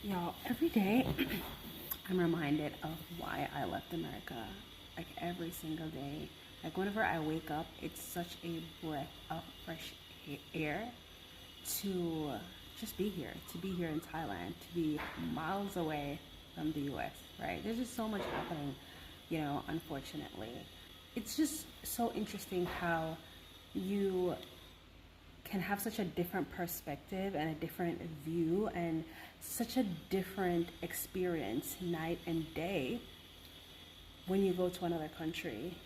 Y'all, every day I'm reminded of why I left America. Like every single day. Like whenever I wake up, it's such a breath of fresh air to just be here, in Thailand, to be miles away from the US, right? There's just so much happening, unfortunately. It's just so interesting how you can have such a different perspective and a different view and such a different experience night and day when you go to another country.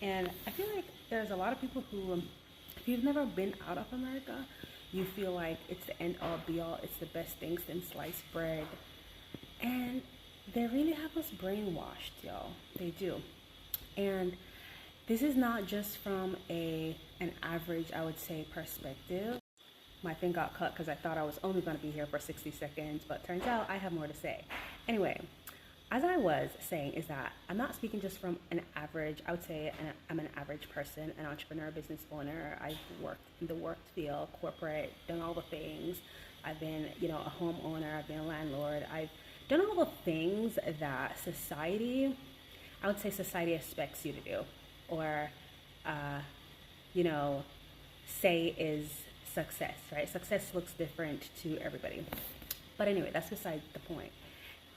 And I feel like there's a lot of people who, if you've never been out of America, you feel like it's the end all be all, it's the best things since sliced bread. And they really have us brainwashed, y'all. They do. And this is not just from an average, I would say, perspective. My thing got cut because I thought I was only going to be here for 60 seconds, but turns out I have more to say. Anyway, as I was saying, is that I'm not speaking just from an average, I would say I'm an average person, an entrepreneur, business owner. I've worked in the work field, corporate, done all the things. I've been, a homeowner, I've been a landlord. I've done all the things that society, I would say society expects you to do, or, say is success, right? Success looks different to everybody. But anyway, that's beside the point.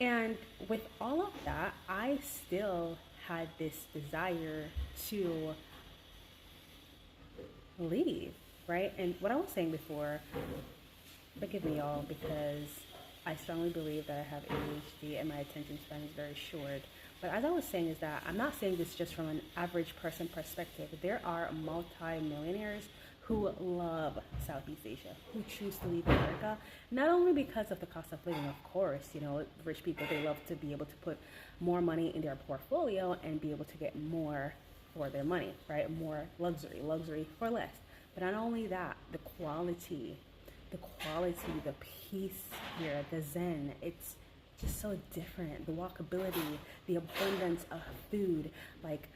And with all of that, I still had this desire to leave, right? And what I was saying before, forgive me y'all, because I strongly believe that I have ADHD and my attention span is very short. But as I was saying is that I'm not saying this just from an average person perspective. There are multi-millionaires who love Southeast Asia, who choose to leave America, not only because of the cost of living, of course, rich people, they love to be able to put more money in their portfolio and be able to get more for their money, right? More luxury for less. But not only that, the quality, the peace here, the zen, it's just so different. The walkability, the abundance of food, like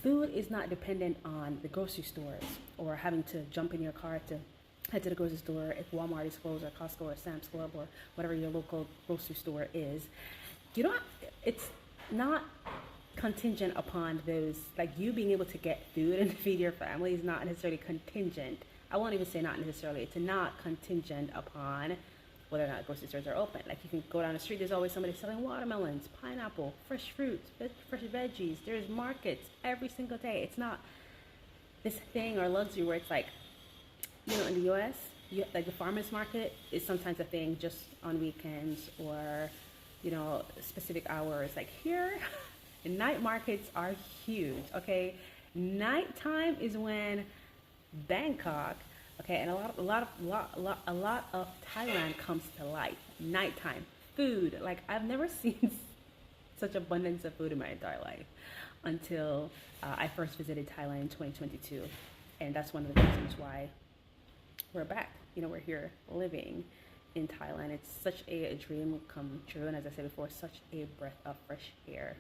food is not dependent on the grocery stores or having to jump in your car to head to the grocery store if Walmart is closed or Costco or Sam's Club or whatever your local grocery store is. It's not contingent upon those, like you being able to get food and feed your family is not necessarily contingent. I won't even say not necessarily. It's not contingent upon whether or not grocery stores are open. Like you can go down the street, there's always somebody selling watermelons, pineapple, fresh fruits, fresh veggies. There's markets every single day. It's not this thing or luxury where it's like, in the US, like the farmer's market is sometimes a thing just on weekends or, specific hours. Like here, night markets are huge, okay? Nighttime is when Bangkok, okay, and a lot of Thailand comes to life. Nighttime, food. Like I've never seen such abundance of food in my entire life until I first visited Thailand in 2022, and that's one of the reasons why we're back. We're here living in Thailand. It's such a dream come true, and as I said before, such a breath of fresh air.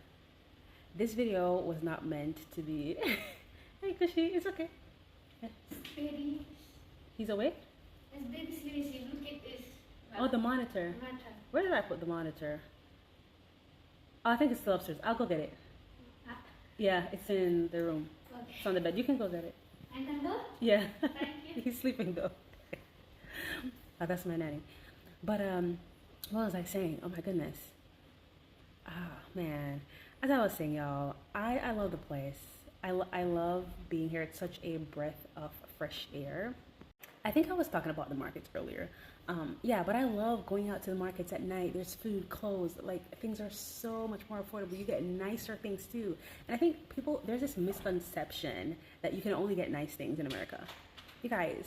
This video was not meant to be. Hey, Kushi, it's okay. Baby. He's awake? It's big seriously. Look at this. Oh, the monitor. Where did I put the monitor? Oh, I think it's still upstairs. I'll go get it. Yeah, it's in the room. Okay. It's on the bed. You can go get it. I can go? Yeah. Thank you. He's sleeping though. Oh, that's my nanny. But what was I saying? Oh my goodness. Man. As I was saying, y'all, I love the place. I love being here. It's such a breath of fresh air. I think I was talking about the markets earlier. Yeah, but I love going out to the markets at night. There's food, clothes, like things are so much more affordable. You get nicer things too. And I think there's this misconception that you can only get nice things in America. You guys,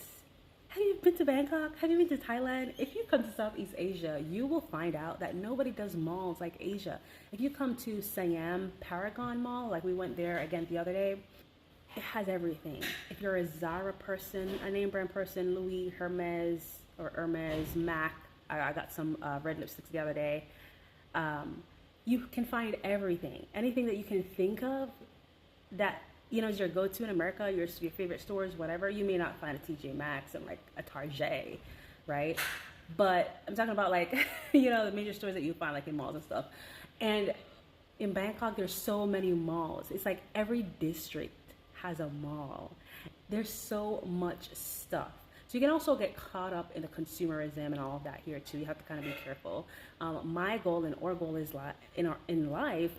have you been to Bangkok? Have you been to Thailand? If you come to Southeast Asia, you will find out that nobody does malls like Asia. If you come to Siam Paragon Mall, like we went there again the other day, it has everything. If you're a Zara person, a name brand person, Louis, Hermes, MAC, I got some red lipsticks the other day. You can find everything. Anything that you can think of that is your go-to in America, your favorite stores, whatever. You may not find a TJ Maxx and like a Target, right? But I'm talking about like, you know, the major stores that you find like in malls and stuff. And in Bangkok, there's so many malls. It's like every district has a mall. There's so much stuff. So you can also get caught up in the consumerism and all of that here too. You have to kind of be careful. My goal and our goal is in life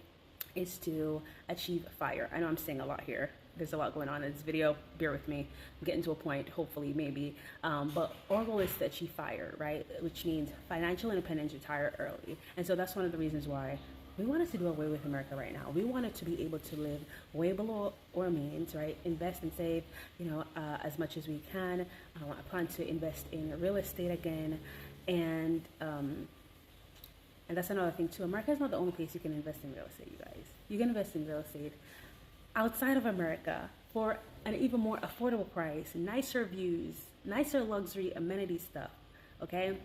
is to achieve fire. I know I'm saying a lot here. There's a lot going on in this video. Bear with me. I'm getting to a point, hopefully, maybe. But our goal is to achieve fire, right? Which means financial independence, retire early. And so that's one of the reasons why we wanted to do away with America right now. We wanted to be able to live way below our means, right? Invest and save, you know, as much as we can. I plan to invest in real estate again. And that's another thing too. America is not the only place you can invest in real estate, you guys. You can invest in real estate outside of America for an even more affordable price, nicer views, nicer luxury amenity stuff, okay?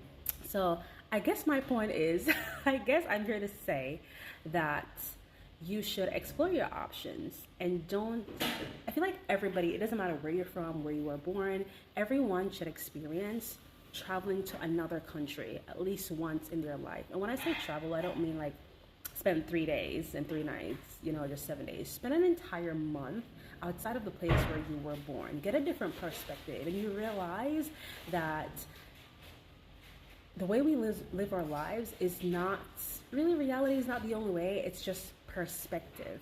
So I guess my point is, I guess I'm here to say that you should explore your options and I feel like everybody, it doesn't matter where you're from, where you were born, everyone should experience traveling to another country at least once in their life. And when I say travel, I don't mean like spend 3 days and 3 nights, you know, just 7 days. Spend an entire month outside of the place where you were born. Get a different perspective, and you realize that the way we live our lives is not, really reality is not the only way, it's just perspective,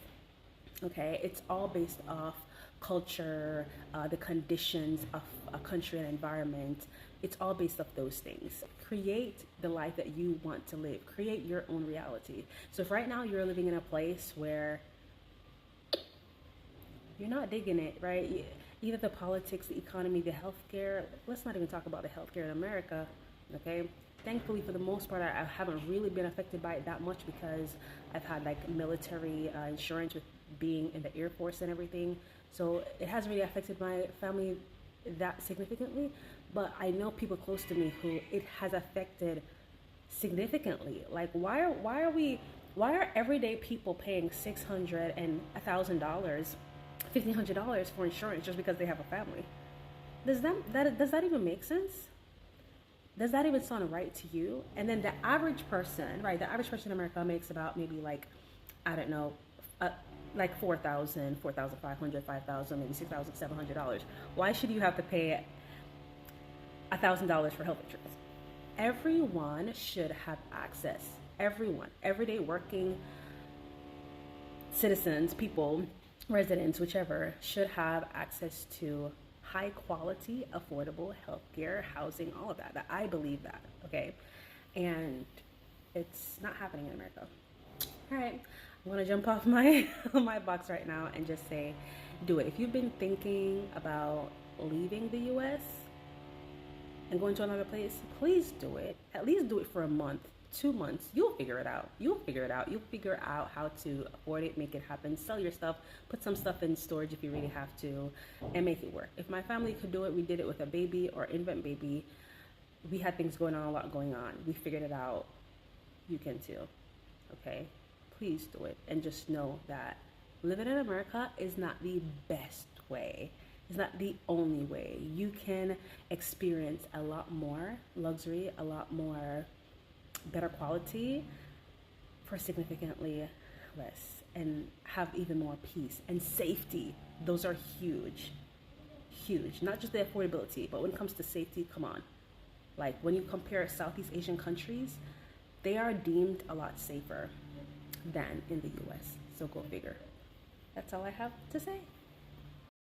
okay? It's all based off culture, the conditions of a country and environment. It's all based off those things. Create the life that you want to live. Create your own reality. So if right now you're living in a place where you're not digging it, right? Either the politics, the economy, the healthcare, let's not even talk about the healthcare in America, okay? Thankfully, for the most part, I haven't really been affected by it that much because I've had like military insurance with being in the Air Force and everything. So it hasn't really affected my family that significantly, but I know people close to me who it has affected significantly. Like, why are everyday people paying $600 and $1,000, $1,500 for insurance just because they have a family? Does that even make sense? Does that even sound right to you? And then the average person, right? The average person in America makes about maybe like, I don't know, like $4,000, $4,500, $5,000, maybe $6,700. Why should you have to pay $1,000 for health insurance? Everyone should have access. Everyone, everyday working citizens, people, residents, whichever, should have access to high quality, affordable healthcare, housing, all of that. I believe that, okay? And it's not happening in America. All right, I want to jump off my my box right now and just say, do it. If you've been thinking about leaving the U.S. and going to another place, please do it. At least do it for a month, 2 months. You'll figure it out. You'll figure out how to afford it, make it happen, sell your stuff, put some stuff in storage if you really have to, and make it work. If my family could do it, we did it with a baby or infant baby. We had things going on, a lot going on. We figured it out. You can too, okay? Please do it, and just know that living in America is not the best way. It's not the only way. You can experience a lot more luxury, a lot more better quality for significantly less, and have even more peace and safety. Those are huge. Not just the affordability, but when it comes to safety, come on. Like when you compare Southeast Asian countries, they are deemed a lot safer than in the US. So go figure. That's all I have to say.